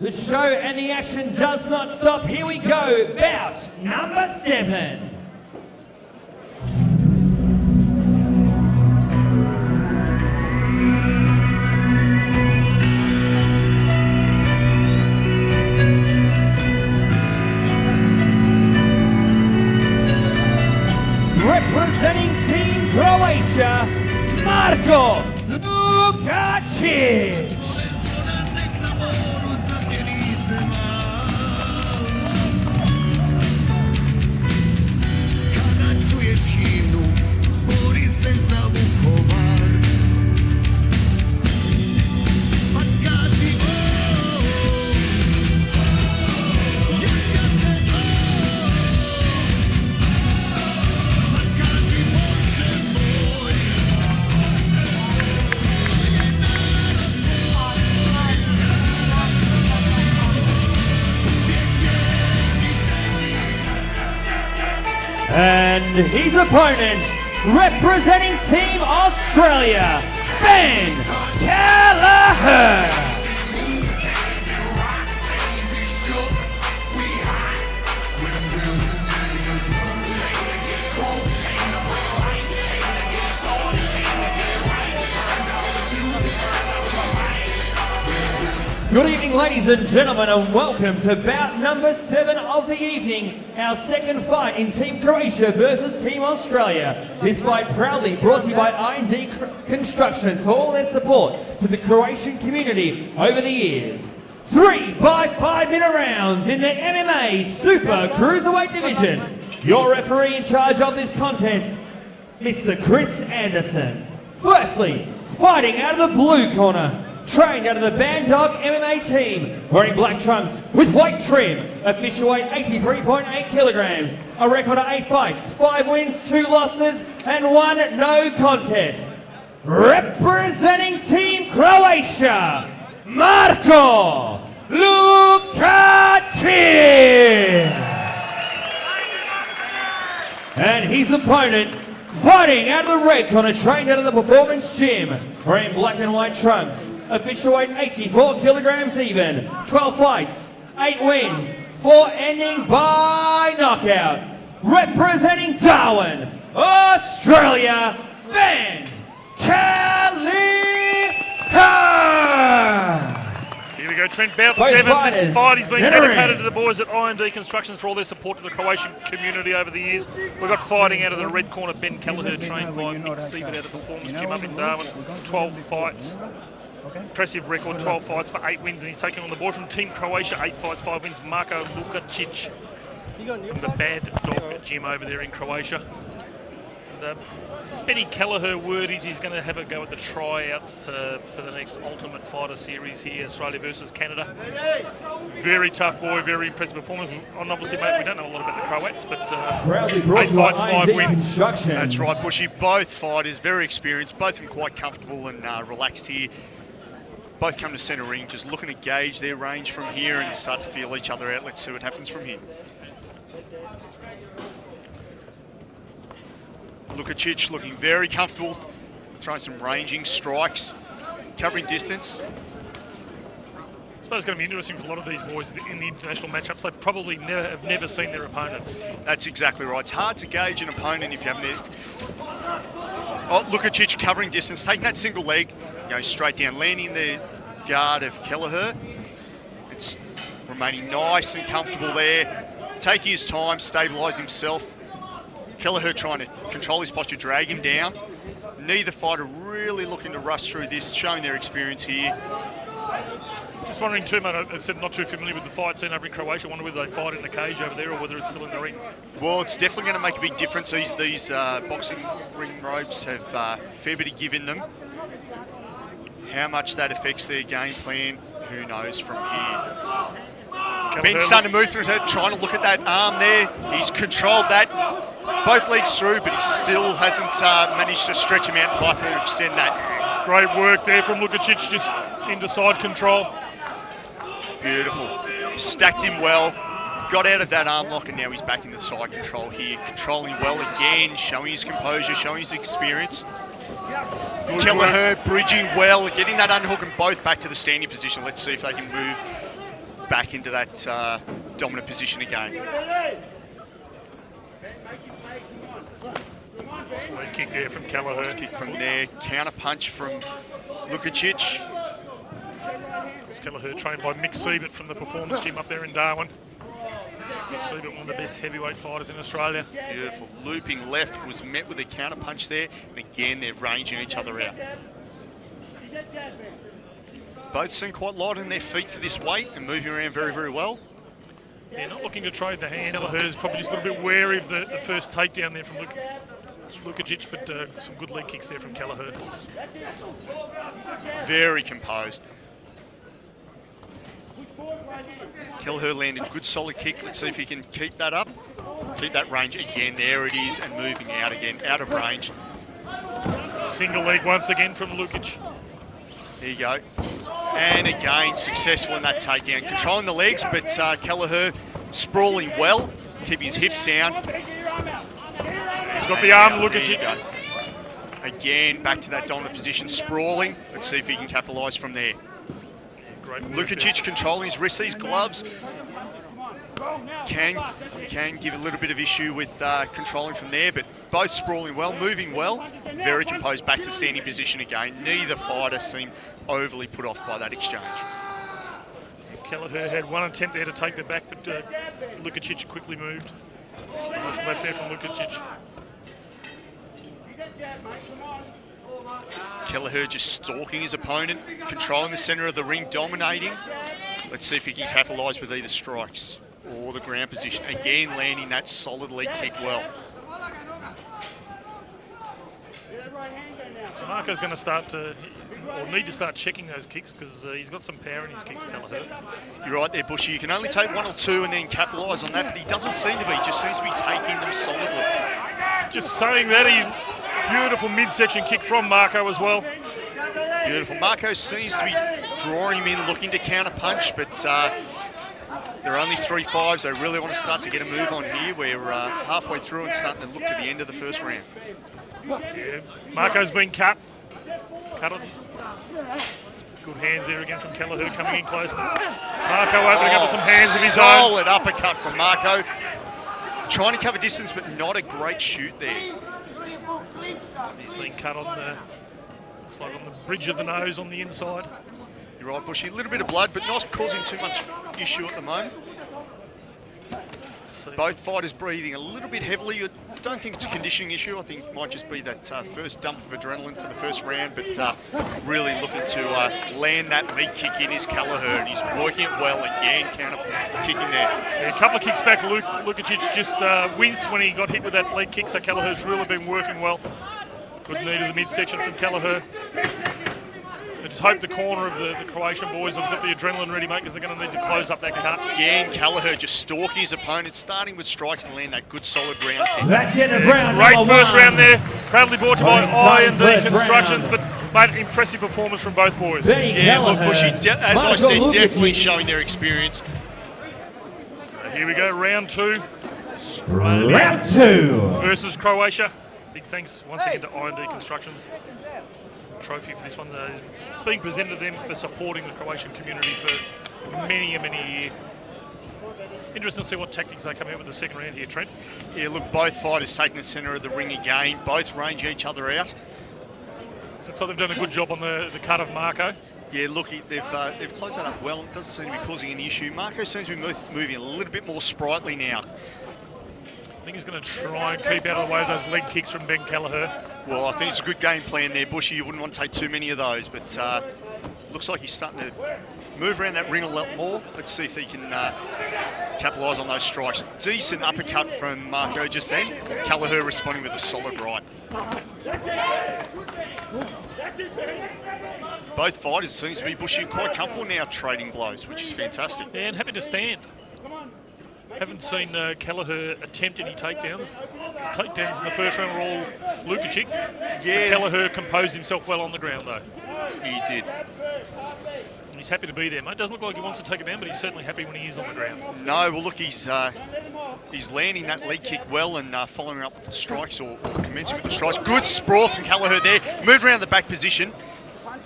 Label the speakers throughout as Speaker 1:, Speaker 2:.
Speaker 1: The show and the action does not stop. Here we go, bout number 7. Representing Team Croatia, Marko Lukačić. And his opponent, representing Team Australia, Kelleher. Good evening, ladies and gentlemen, and welcome to bout number 7 of the evening, our second fight in Team Croatia versus Team Australia. This fight proudly brought to you by I&D Constructions for all their support to the Croatian community over the years. 3 by 5-minute rounds in the MMA Super Cruiserweight division. Your referee in charge of this contest, Mr. Chris Anderson. Firstly, fighting out of the blue corner, trained out of the Bandog MMA team, wearing black trunks with white trim, official weight 83.8 kilograms, a record of 8 fights, 5 wins, 2 losses, and 1 no contest. Representing Team Croatia, Marko Lukačić. And his opponent, fighting out of the red corner, trained out of the Performance Gym, wearing black and white trunks, official weight 84 kilograms even, 12 fights, 8 wins, 4 ending by knockout. Representing Darwin, Australia, Kelleher.
Speaker 2: Here we go, Trent, bout 7. This fight is being dedicated to the boys at I&D Constructions for all their support to the Croatian community over the years. We've got fighting out of the red corner, Ben Kelleher, trained by Nick Siebert out of the Performance Gym up in Darwin, 12 fights. Impressive record, 12 fights for 8 wins, and he's taking on the boy from Team Croatia, 8 fights, 5 wins, Marko Lukačić from the Bad Dog Gym over there in Croatia. And, Benny Kelleher, word is he's going to have a go at the tryouts for the next Ultimate Fighter series here, Australia versus Canada. Very tough boy, very impressive performance. And obviously, mate, we don't know a lot about the Croats, but 8 fights, 5 wins.
Speaker 3: That's right, Bushy. Both fighters very experienced, both of them quite comfortable and relaxed here. Both come to centre ring, just looking to gauge their range from here and start to feel each other out. Let's see what happens from here. Lukačić looking very comfortable, throwing some ranging strikes, covering distance.
Speaker 2: I suppose it's going to be interesting for a lot of these boys in the international matchups. They probably have never seen their opponents.
Speaker 3: That's exactly right. It's hard to gauge an opponent if you haven't. Oh, Lukačić covering distance, taking that single leg, going straight down, landing the guard of Kelleher. It's remaining nice and comfortable there, taking his time, stabilise himself. Kelleher trying to control his posture, drag him down. Neither fighter really looking to rush through this, showing their experience here.
Speaker 2: Just wondering too, mate, I said not too familiar with the fight scene over in Croatia. I wonder whether they fight in the cage over there or whether it's still in the rings.
Speaker 3: Well, it's definitely going to make a big difference. These boxing ring ropes have a fair bit of give in them. How much that affects their game plan, who knows from here. Ben's starting to move through it, trying to look at that arm there. He's controlled that. Both legs through, but he still hasn't managed to stretch him out and pipe or extend that.
Speaker 2: Great work there from Lukačić, just into side control.
Speaker 3: Beautiful. Stacked him well, got out of that arm lock, and now he's back into side control here. Controlling well again, showing his composure, showing his experience. Kelleher bridging well, getting that underhook and both back to the standing position. Let's see if they can move back into that dominant position again.
Speaker 2: Leg kick there from Kelleher.
Speaker 3: Kick from there, counter punch from Lukačić.
Speaker 2: Kelleher trained by Mick Siebert from the Performance Gym up there in Darwin. Mick Siebert, one of the best heavyweight fighters in Australia.
Speaker 3: Beautiful. Looping left was met with a counter punch there, and again they're ranging each other out. Both seem quite light on their feet for this weight and moving around very, very well.
Speaker 2: Yeah, not looking to trade the hands. Kelleher's probably just a little bit wary of the first takedown there from Lukačić, but some good leg kicks there from Kelleher.
Speaker 3: Very composed. Kelleher landed a good solid kick. Let's see if he can keep that up. Keep that range again. There it is, and moving out again, out of range.
Speaker 2: Single leg once again from Lukačić.
Speaker 3: There you go. And again, successful in that takedown. Controlling the legs, but Kelleher sprawling well. Keep his hips down.
Speaker 2: He's got the arm, Lukačić.
Speaker 3: Again, back to that dominant position, sprawling. Let's see if he can capitalise from there. Lukačić controlling his wrists, these gloves can give a little bit of issue with controlling from there, but both sprawling well, moving well, very composed back to standing position again. Neither fighter seemed overly put off by that exchange.
Speaker 2: Kelleher had one attempt there to take the back, but Lukačić quickly moved. Nice left there from Lukačić.
Speaker 3: Kelleher just stalking his opponent, controlling the centre of the ring, dominating. Let's see if he can capitalise with either strikes or the ground position. Again, landing that solid leg kick well.
Speaker 2: Marko's going to start to, or need to start checking those kicks because he's got some power in his kicks, Kelleher.
Speaker 3: You're right there, Bushy. You can only take one or two and then capitalise on that, but he doesn't seem to be. He just seems to be taking them solidly.
Speaker 2: Just saying that, beautiful midsection kick from Marko as well.
Speaker 3: Beautiful. Marko seems to be drawing him in, looking to counter punch, but there are only 3-5s. They really want to start to get a move on here. We're halfway through and starting to look to the end of the first round.
Speaker 2: Yeah, Marko's been cut. Cut on. Good hands there again from Kelleher coming in close. Marko opening up with some hands of his own.
Speaker 3: Solid uppercut from Marko. Trying to cover distance, but not a great shoot there.
Speaker 2: He's been cut on the, looks like on the bridge of the nose on the inside.
Speaker 3: You're right, Bushy. A little bit of blood, but not causing too much issue at the moment. Both fighters breathing a little bit heavily. I don't think it's a conditioning issue. I think it might just be that first dump of adrenaline for the first round, but really looking to land that leg kick in is Kelleher, and he's working it well again, counter kicking there.
Speaker 2: Yeah, a couple of kicks back, Lukačić just winced when he got hit with that leg kick, so Kelleher's really been working well. Good knee to the midsection from Kelleher. I just hope the corner of the Croatian boys have got the adrenaline ready, mate, because they're going to need to close up that cut.
Speaker 3: Again, Kelleher just stalking his opponent, starting with strikes and land that good solid round kick.
Speaker 1: That's the end of round
Speaker 2: Great
Speaker 1: number
Speaker 2: first
Speaker 1: one.
Speaker 2: round there. Proudly brought to you by I&D
Speaker 1: First
Speaker 2: Constructions,
Speaker 1: round.
Speaker 2: but made an impressive performance from both boys.
Speaker 3: Yeah, look, Bushy, as I said,
Speaker 1: Marko
Speaker 3: definitely
Speaker 1: Lukačić.
Speaker 3: showing their experience.
Speaker 2: So here we go, round two. Australia
Speaker 1: Round two.
Speaker 2: versus Croatia. Big thanks once again to I&D Constructions. Trophy for this one is being presented to them for supporting the Croatian community for many a year. Interesting to see what tactics they come out with the second round here, Trent.
Speaker 3: Yeah, look, both fighters taking the centre of the ring again, both range each other out.
Speaker 2: Looks like they've done a good job on the cut of Marko.
Speaker 3: Yeah, look, they've closed that up well. It doesn't seem to be causing any issue. Marko seems to be moving a little bit more sprightly now.
Speaker 2: I think he's going to try and keep out of the way of those leg kicks from Ben Kelleher.
Speaker 3: Well, I think it's a good game plan there, Bushy. You wouldn't want to take too many of those, but looks like he's starting to move around that ring a lot more. Let's see if he can capitalise on those strikes. Decent uppercut from Marko just then. Kelleher responding with a solid right. Both fighters seem to be, Bushy, quite comfortable now trading blows, which is fantastic.
Speaker 2: Yeah, and happy to stand. Haven't seen Kelleher attempt any takedowns. Takedowns in the first round were all Lukačić.
Speaker 3: Yeah.
Speaker 2: Kelleher composed himself well on the ground, though.
Speaker 3: He did.
Speaker 2: And he's happy to be there, mate. Doesn't look like he wants to take it down, but he's certainly happy when he is on the ground.
Speaker 3: No, well, look, he's landing that leg kick well and following up with the strikes or commencing with the strikes. Good sprawl from Kelleher there. Moved around the back position.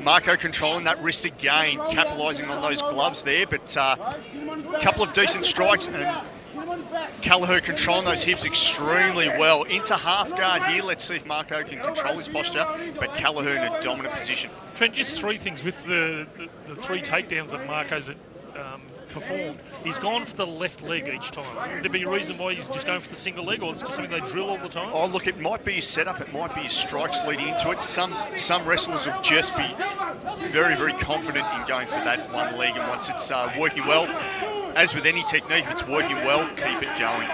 Speaker 3: Marko controlling that wrist again, capitalising on those gloves there, but a couple of decent strikes, and Kelleher controlling those hips extremely well. Into half guard here. Let's see if Marko can control his posture, but Kelleher in a dominant position.
Speaker 2: Trent, just three things with the three takedowns that Marko's performed. He's gone for the left leg each time. Would there be a reason why he's just going for the single leg, or it's just something they drill all the time?
Speaker 3: Oh, look, it might be his setup. It might be his strikes leading into it. Some wrestlers will just be very, very confident in going for that one leg, and once it's working well, as with any technique, if it's working well, keep it going.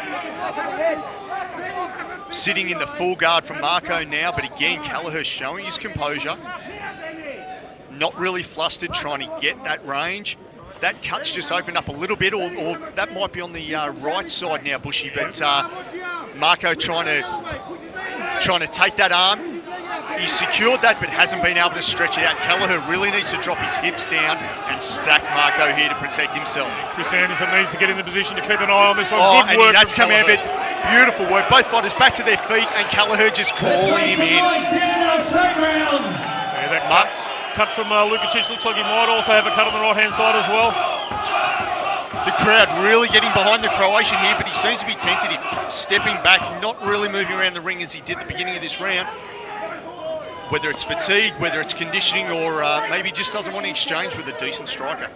Speaker 3: Sitting in the full guard from Marko now, but again, Kelleher showing his composure. Not really flustered, trying to get that range. That cut's just opened up a little bit, or that might be on the right side now, Bushy, but Marko trying to take that arm. He's secured that, but hasn't been able to stretch it out. Kelleher really needs to drop his hips down and stack Marko here to protect himself.
Speaker 2: Chris Anderson needs to get in the position to keep an eye on this one.
Speaker 3: Oh,
Speaker 2: good
Speaker 3: and
Speaker 2: work
Speaker 3: that's
Speaker 2: from
Speaker 3: come out of it.
Speaker 2: Kelleher.
Speaker 3: Beautiful work. Both fighters back to their feet, and Kelleher just calling him in.
Speaker 2: Yeah, that cut from Lukačić looks like he might also have a cut on the right-hand side as well.
Speaker 3: The crowd really getting behind the Croatian here, but he seems to be tentative, stepping back, not really moving around the ring as he did at the beginning of this round. Whether it's fatigue, whether it's conditioning, or maybe just doesn't want to exchange with a decent striker.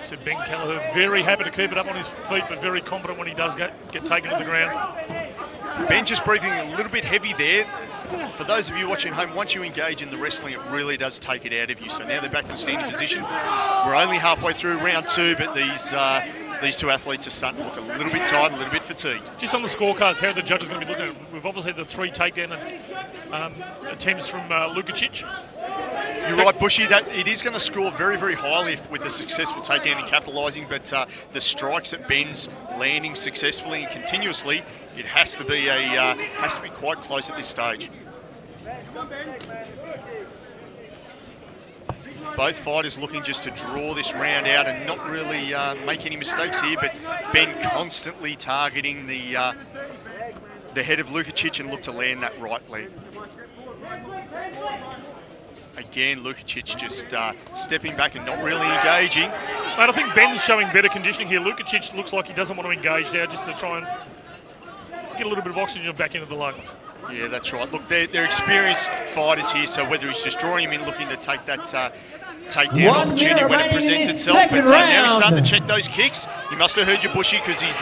Speaker 2: So Ben Kelleher very happy to keep it up on his feet, but very confident when he does get taken to the ground.
Speaker 3: Ben just breathing a little bit heavy there. For those of you watching at home, once you engage in the wrestling, it really does take it out of you. So now they're back to the standing position. We're only halfway through round two, but these two athletes are starting to look a little bit tired, a little bit fatigued.
Speaker 2: Just on the scorecards, how are the judges going to be looking at it? We've obviously had the three takedown attempts from Lukačić.
Speaker 3: You're right, Bushy, that it is going to score very, very highly with a successful takedown and capitalising, but the strikes that Ben's landing successfully and continuously, it has to be quite close at this stage. Both fighters looking just to draw this round out and not really make any mistakes here, but Ben constantly targeting the head of Lukačić and look to land that right leg. Again, Lukačić just stepping back and not really engaging.
Speaker 2: Mate, I think Ben's showing better conditioning here. Lukačić looks like he doesn't want to engage now, just to try and get a little bit of oxygen back into the lungs.
Speaker 3: Yeah, that's right. Look, they're experienced fighters here, so whether he's just drawing him in, looking to take that takedown opportunity when it presents itself. But now he's starting to check those kicks. You must have heard your Bushy, because he's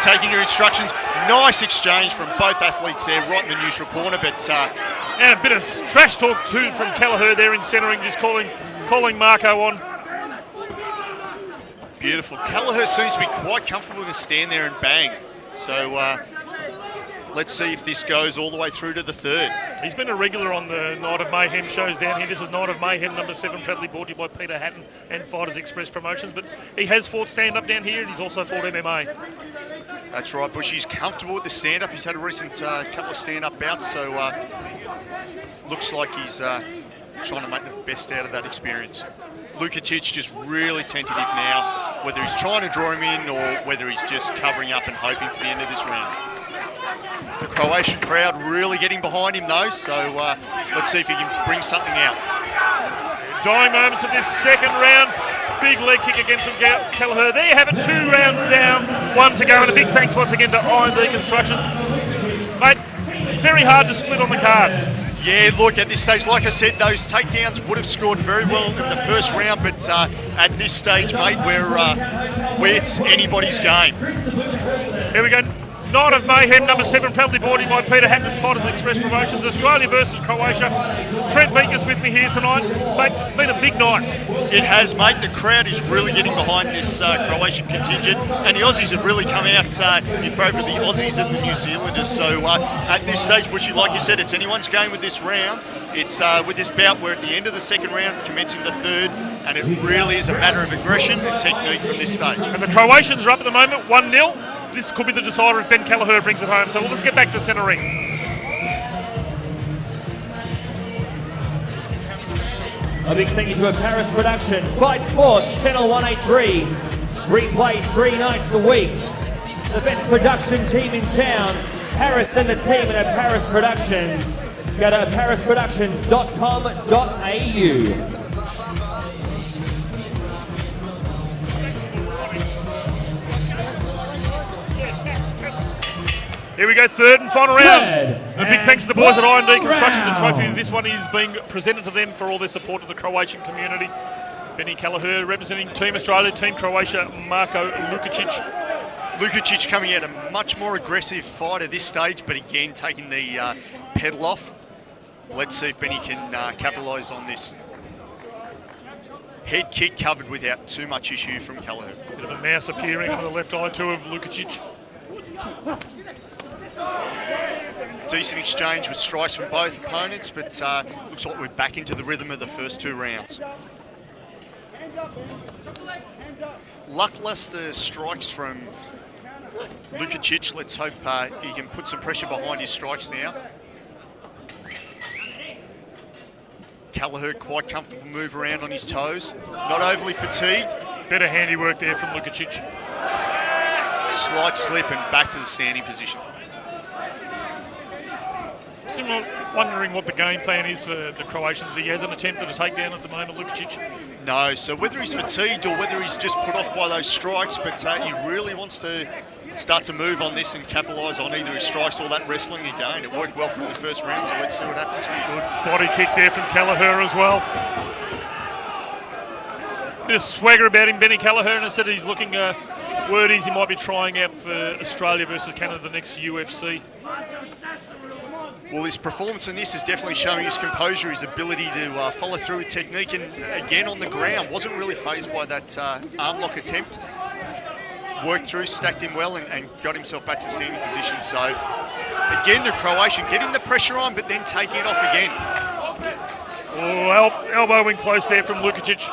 Speaker 3: taking your instructions. Nice exchange from both athletes there, right in the neutral corner, but...
Speaker 2: and a bit of trash talk too from Kelleher there in centering, just calling Marko on.
Speaker 3: Beautiful. Kelleher seems to be quite comfortable to stand there and bang. So let's see if this goes all the way through to the third.
Speaker 2: He's been a regular on the Night of Mayhem shows down here. This is Night of Mayhem number 7, proudly brought to you by Peter Hatton and Fighters Express Promotions. But he has fought stand-up down here, and he's also fought MMA.
Speaker 3: That's right, Bush. He's comfortable with the stand-up. He's had a recent couple of stand-up bouts, so looks like he's trying to make the best out of that experience. Lukačić just really tentative now, whether he's trying to draw him in or whether he's just covering up and hoping for the end of this round. The Croatian crowd really getting behind him though, so let's see if he can bring something out.
Speaker 2: Dying moments of this second round. Big leg kick against Kelleher. There you have it, 2 rounds down, 1 to go, and a big thanks once again to I&D Constructions. Mate, very hard to split on the cards.
Speaker 3: Yeah, look, at this stage, like I said, those takedowns would have scored very well in the first round, but at this stage, mate, where it's anybody's game.
Speaker 2: Here we go. Night of Mayhem number 7, proudly brought to you by Peter Hatton, Fighters Express Promotions. Australia versus Croatia. Trent Beaker's with me here tonight. Mate, been a big night.
Speaker 3: It has, mate. The crowd is really getting behind this Croatian contingent, and the Aussies have really come out in favour of the Aussies and the New Zealanders. So at this stage, Bushy, like you said, it's anyone's game with this round. It's with this bout, we're at the end of the second round, commencing the third, and it really is a matter of aggression and technique from this stage.
Speaker 2: And the Croatians are up at the moment, 1-0. This could be the decider if Ben Kelleher brings it home. So let's get back to centre ring.
Speaker 1: A big thank you to a Paris production. Fight Sports, Channel 183. Replay 3 nights a week. The best production team in town. Paris and the team at Paris Productions. go to parisproductions.com.au.
Speaker 2: Here we go, third and final round. A big thanks to the boys at I&D Construction. The trophy. This one is being presented to them for all their support of the Croatian community. Benny Kelleher representing Team Australia, Team Croatia, Marko Lukačić.
Speaker 3: Lukačić coming out a much more aggressive fight at this stage, but again taking the pedal off. Let's see if Benny can capitalise on this. Head kick covered without too much issue from Kelleher.
Speaker 2: Bit of a mouse appearing on the left eye too of Lukačić.
Speaker 3: Decent exchange with strikes from both opponents, but looks like we're back into the rhythm of the first two rounds. Lacklustre strikes from Lukačić. Let's hope he can put some pressure behind his strikes now. Kelleher quite comfortable move around on his toes. Not overly fatigued.
Speaker 2: Better handiwork there from Lukačić.
Speaker 3: Slight slip and back to the standing position.
Speaker 2: Still wondering what the game plan is for the Croatians. He hasn't attempted a takedown at the moment, Lukačić.
Speaker 3: No, so whether he's fatigued or whether he's just put off by those strikes, but he really wants to start to move on this and capitalise on either his strikes or that wrestling again. It worked well for the first round, so let's see what happens here.
Speaker 2: Good body kick there from Kelleher as well. Bit of swagger about him, Benny Kelleher, and I said he's looking, word is he might be trying out for Australia versus Canada, the next UFC.
Speaker 3: Well, his performance in this is definitely showing his composure, his ability to follow through with technique, and again on the ground, wasn't really fazed by that arm lock attempt. Worked through, stacked him well, and got himself back to standing position. So, again, the Croatian getting the pressure on, but then taking it off again.
Speaker 2: Oh, elbow in close there from Lukačić.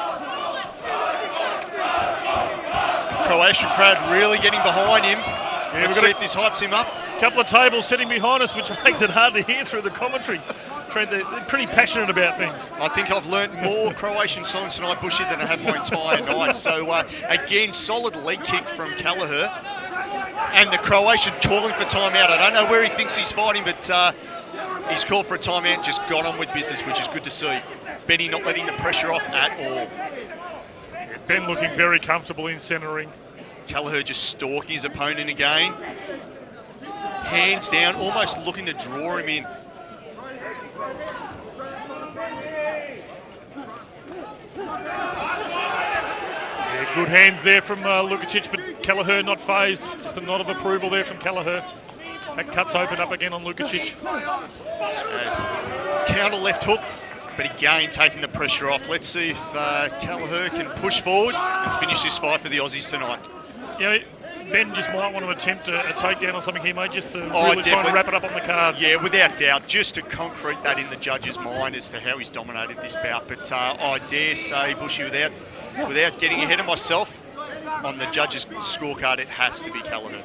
Speaker 3: Croatian crowd really getting behind him. Yeah, let's see if this hypes him up.
Speaker 2: Couple of tables sitting behind us, which makes it hard to hear through the commentary. Trent, they're pretty passionate about things.
Speaker 3: I think I've learnt more Croatian songs tonight, Bushy, than I have my entire night. So, again, solid leg kick from Kelleher. And the Croatian calling for timeout. I don't know where he thinks he's fighting, but he's called for a timeout and just got on with business, which is good to see. Benny not letting the pressure off at all.
Speaker 2: Yeah, Ben looking very comfortable in centering.
Speaker 3: Kelleher just stalking his opponent again. Hands down, almost looking to draw him in.
Speaker 2: Yeah, good hands there from Lukačić, but Kelleher not phased. Just a nod of approval there from Kelleher. That cuts open up again on Lukačić.
Speaker 3: As counter left hook, but again taking the pressure off. Let's see if Kelleher can push forward and finish this fight for the Aussies tonight.
Speaker 2: Yeah, Ben just might want to attempt a takedown or something here, mate, just to really try and wrap it up on the cards.
Speaker 3: Yeah, without doubt, just to concrete that in the judge's mind as to how he's dominated this bout. But I dare say, Bushy, without getting ahead of myself, on the judge's scorecard, it has to be Kelleher.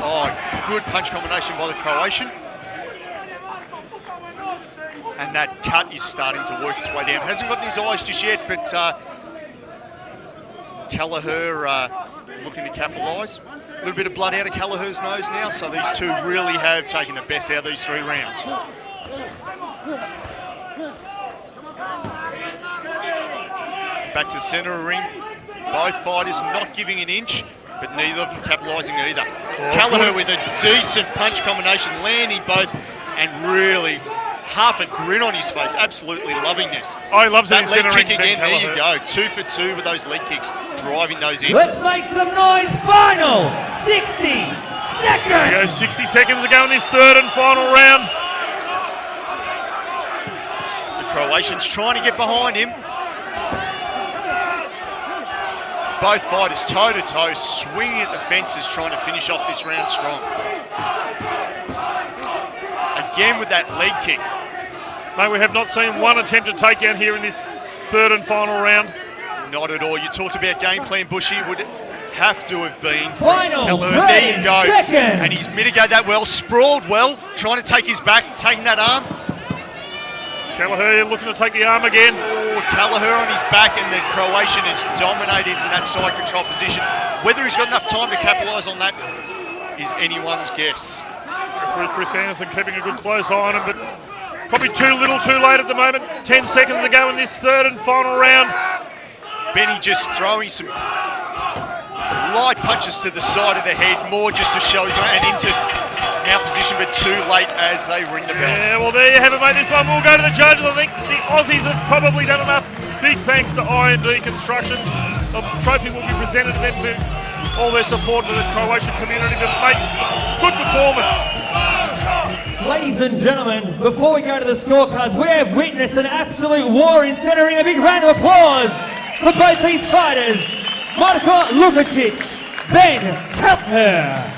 Speaker 3: Oh, good punch combination by the Croatian. And that cut is starting to work its way down. Hasn't got in his eyes just yet, but Kelleher looking to capitalise. A little bit of blood out of Kelleher's nose now, so these two really have taken the best out of these 3 rounds. Back to the centre of the ring. Both fighters not giving an inch, but neither of them capitalising either. Kelleher with a decent punch combination, landing both, and really half a grin on his face, absolutely loving this.
Speaker 2: Oh, he loves
Speaker 3: that
Speaker 2: it.
Speaker 3: leg kick again, there you go. 2 for 2 with those leg kicks, driving those in.
Speaker 1: Let's make some noise. Final 60 seconds.
Speaker 2: There we go, 60 seconds to go in this third and final round.
Speaker 3: The Croatian's trying to get behind him. Both fighters toe-to-toe, swinging at the fences, trying to finish off this round strong. Again with that leg kick.
Speaker 2: Mate, we have not seen one attempted takedown here in this third and final round.
Speaker 3: Not at all. You talked about game plan, Bushy. Would have to have been.
Speaker 1: Final
Speaker 3: Kelleher. There you go.
Speaker 1: Seconds.
Speaker 3: And he's mitigated that well, sprawled well, trying to take his back, taking that arm.
Speaker 2: Kelleher looking to take the arm again.
Speaker 3: Oh, Kelleher on his back, and the Croatian is dominated in that side control position. Whether he's got enough time to capitalise on that is anyone's guess.
Speaker 2: Referee Chris Anderson keeping a good close eye on him, but probably too little too late at the moment. 10 seconds to go in this third and final round.
Speaker 3: Benny just throwing some light punches to the side of the head, more just to show he's and into now position, but too late as they ring the bell.
Speaker 2: Yeah, well, there you have it, mate. This one will go to the judges. I think the Aussies have probably done enough. Big thanks to I&D Construction. The trophy will be presented to them for all their support to the Croatian community to make good performance.
Speaker 1: Ladies and gentlemen, before we go to the scorecards, we have witnessed an absolute war in centering. A big round of applause for both these fighters, Marko Lukačić, Ben Kelleher.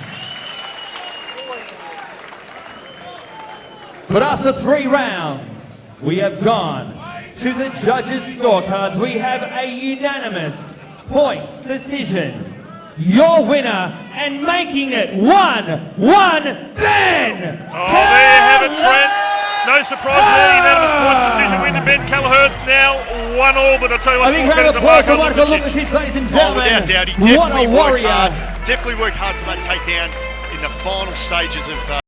Speaker 1: But after 3 rounds, we have gone to the judges' scorecards. We have a unanimous points decision. Your winner and making it 1-1, Ben
Speaker 2: Oh, there you have it, Trent. No surprise there, unanimous points decision win to Ben Kelleher. It's now 1-1, but I'll tell you what,
Speaker 1: a big round of applause for Marko Lukačić, ladies and gentlemen.
Speaker 3: Without doubt, he
Speaker 1: what a
Speaker 3: definitely
Speaker 1: warrior.
Speaker 3: definitely worked hard for that takedown in the final stages of